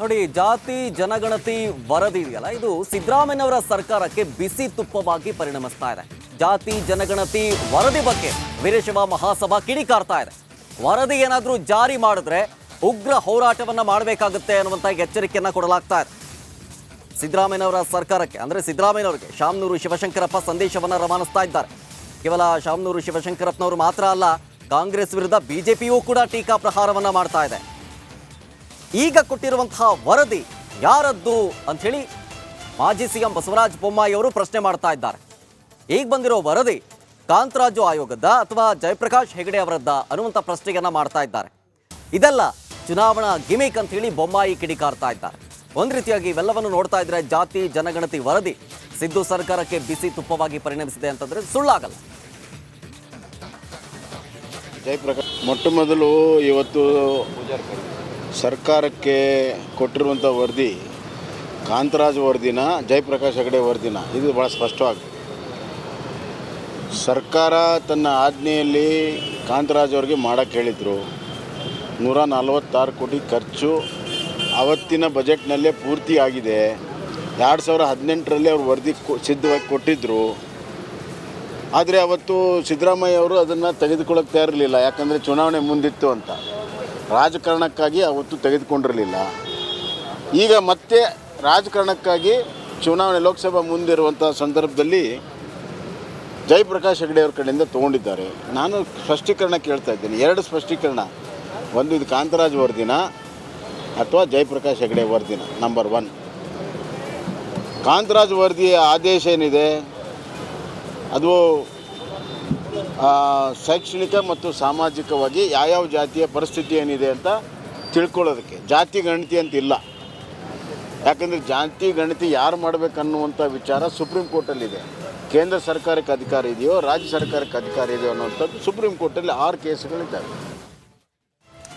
ನೋಡಿ, ಜಾತಿ ಜನಗಣತಿ ವರದಿ ಇದೆಯಲ್ಲ, ಇದು ಸಿದ್ದರಾಮಯ್ಯನವರ ಸರ್ಕಾರಕ್ಕೆ ಬಿಸಿ ತುಪ್ಪವಾಗಿ ಪರಿಣಮಿಸ್ತಾ ಇದೆ. ಜಾತಿ ಜನಗಣತಿ ವರದಿ ಬಗ್ಗೆ ವೀರಶೈವ ಮಹಾಸಭಾ ಕಿಡಿಕಾರ್ತಾ ಇದೆ. ವರದಿ ಏನಾದರೂ ಜಾರಿ ಮಾಡಿದ್ರೆ ಉಗ್ರ ಹೋರಾಟವನ್ನ ಮಾಡಬೇಕಾಗುತ್ತೆ ಅನ್ನುವಂಥ ಎಚ್ಚರಿಕೆಯನ್ನ ಕೊಡಲಾಗ್ತಾ ಇದೆ. ಸಿದ್ದರಾಮಯ್ಯನವರ ಸರ್ಕಾರಕ್ಕೆ, ಅಂದ್ರೆ ಸಿದ್ದರಾಮಯ್ಯನವರಿಗೆ ಶಾಮನೂರು ಶಿವಶಂಕರಪ್ಪ ಸಂದೇಶವನ್ನ ರವಾನಿಸ್ತಾ ಇದ್ದಾರೆ. ಕೇವಲ ಶಾಮನೂರು ಶಿವಶಂಕರಪ್ಪನವರು ಮಾತ್ರ ಅಲ್ಲ, ಕಾಂಗ್ರೆಸ್ ವಿರುದ್ಧ ಬಿಜೆಪಿಯೂ ಕೂಡ ಟೀಕಾ ಪ್ರಹಾರವನ್ನ ಮಾಡ್ತಾ ಇದೆ. ಈಗ ಕೊಟ್ಟಿರುವಂತಹ ವರದಿ ಯಾರದ್ದು ಅಂಥೇಳಿ ಮಾಜಿ ಸಿಎಂ ಬಸವರಾಜ ಬೊಮ್ಮಾಯಿ ಅವರು ಪ್ರಶ್ನೆ ಮಾಡ್ತಾ ಇದ್ದಾರೆ. ಈಗ ಬಂದಿರೋ ವರದಿ ಕಾಂತರಾಜು ಆಯೋಗದ ಅಥವಾ ಜಯಪ್ರಕಾಶ್ ಹೆಗಡೆ ಅವರದ್ದ ಅನ್ನುವಂಥ ಪ್ರಶ್ನೆಯನ್ನ ಮಾಡ್ತಾ ಇದ್ದಾರೆ. ಇದೆಲ್ಲ ಚುನಾವಣಾ ಗಿಮಿಕ್ ಅಂತ ಹೇಳಿ ಬೊಮ್ಮಾಯಿ ಕಿಡಿಕಾರ್ತಾ ಇದ್ದಾರೆ. ಒಂದು ರೀತಿಯಾಗಿ ಇವೆಲ್ಲವನ್ನು ನೋಡ್ತಾ ಇದ್ರೆ ಜಾತಿ ಜನಗಣತಿ ವರದಿ ಸಿದ್ದು ಸರ್ಕಾರಕ್ಕೆ ಬಿಸಿ ತುಪ್ಪವಾಗಿ ಪರಿಣಮಿಸಿದೆ ಅಂತಂದ್ರೆ ಸುಳ್ಳಾಗಲ್ಲ. ಜಯಪ್ರಕಾಶ್ ಮೊಟ್ಟ ಮೊದಲು ಇವತ್ತು ಸರ್ಕಾರಕ್ಕೆ ಕೊಟ್ಟಿರುವಂಥ ವರದಿ ಕಾಂತರಾಜ್ ವರದಿನ ಜಯಪ್ರಕಾಶ್ ಹೆಗಡೆ ವರದಿನ, ಇದು ಭಾಳ ಸ್ಪಷ್ಟವಾಗಿ ಸರ್ಕಾರ ತನ್ನ ಆಜ್ಞೆಯಲ್ಲಿ ಕಾಂತರಾಜ್ ಅವ್ರಿಗೆ ಮಾಡೋಕ್ಕೆ ಹೇಳಿದರು. 146 ಕೋಟಿ ಖರ್ಚು ಅವತ್ತಿನ ಬಜೆಟ್ನಲ್ಲೇ ಪೂರ್ತಿ ಆಗಿದೆ. 2018ರಲ್ಲಿ ಅವರು ವರದಿ ಸಿದ್ಧವಾಗಿ ಕೊಟ್ಟಿದ್ದರು. ಆದರೆ ಅವತ್ತು ಸಿದ್ದರಾಮಯ್ಯ ಅವರು ಅದನ್ನು ತೆಗೆದುಕೊಳ್ಳೋಕ್ಕೆ ತಯಾರಿರಲಿಲ್ಲ. ಯಾಕಂದರೆ ಚುನಾವಣೆ ಮುಂದಿತ್ತು ಅಂತ ರಾಜಕಾರಣಕ್ಕಾಗಿ ಅವತ್ತು ತೆಗೆದುಕೊಂಡಿರಲಿಲ್ಲ. ಈಗ ಮತ್ತೆ ರಾಜಕಾರಣಕ್ಕಾಗಿ ಚುನಾವಣೆ ಲೋಕಸಭಾ ಮುಂದಿರುವಂಥ ಸಂದರ್ಭದಲ್ಲಿ ಜಯಪ್ರಕಾಶ್ ಹೆಗಡೆ ಅವ್ರ ಕಡೆಯಿಂದ ತೊಗೊಂಡಿದ್ದಾರೆ. ನಾನು ಸ್ಪಷ್ಟೀಕರಣ ಕೇಳ್ತಾ ಇದ್ದೇನೆ, 2 ಸ್ಪಷ್ಟೀಕರಣ. ಒಂದು, ಇದು ಕಾಂತರಾಜ್ ವರದಿನ ಅಥವಾ ಜಯಪ್ರಕಾಶ್ ಹೆಗಡೆ ವರದಿನ. ನಂಬರ್ 1, ಕಾಂತರಾಜ್ ವರದಿಯ ಆದೇಶ ಏನಿದೆ ಅದು ಶೈಕ್ಷಣಿಕ ಮತ್ತು ಸಾಮಾಜಿಕವಾಗಿ ಯಾವ್ಯಾವ ಜಾತಿಯ ಪರಿಸ್ಥಿತಿ ಏನಿದೆ ಅಂತ ತಿಳ್ಕೊಳ್ಳೋದಕ್ಕೆ. ಜಾತಿ ಗಣತಿ ಅಂತಿಲ್ಲ. ಯಾಕಂದರೆ ಜಾತಿ ಗಣತಿ ಯಾರು ಮಾಡಬೇಕನ್ನುವಂಥ ವಿಚಾರ ಸುಪ್ರೀಂ ಕೋರ್ಟಲ್ಲಿದೆ. ಕೇಂದ್ರ ಸರ್ಕಾರಕ್ಕೆ ಅಧಿಕಾರ ಇದೆಯೋ ರಾಜ್ಯ ಸರ್ಕಾರಕ್ಕೆ ಅಧಿಕಾರ ಇದೆಯೋ ಅನ್ನುವಂಥದ್ದು ಸುಪ್ರೀಂ ಕೋರ್ಟಲ್ಲಿ 6 ಕೇಸುಗಳಿದ್ದಾವೆ.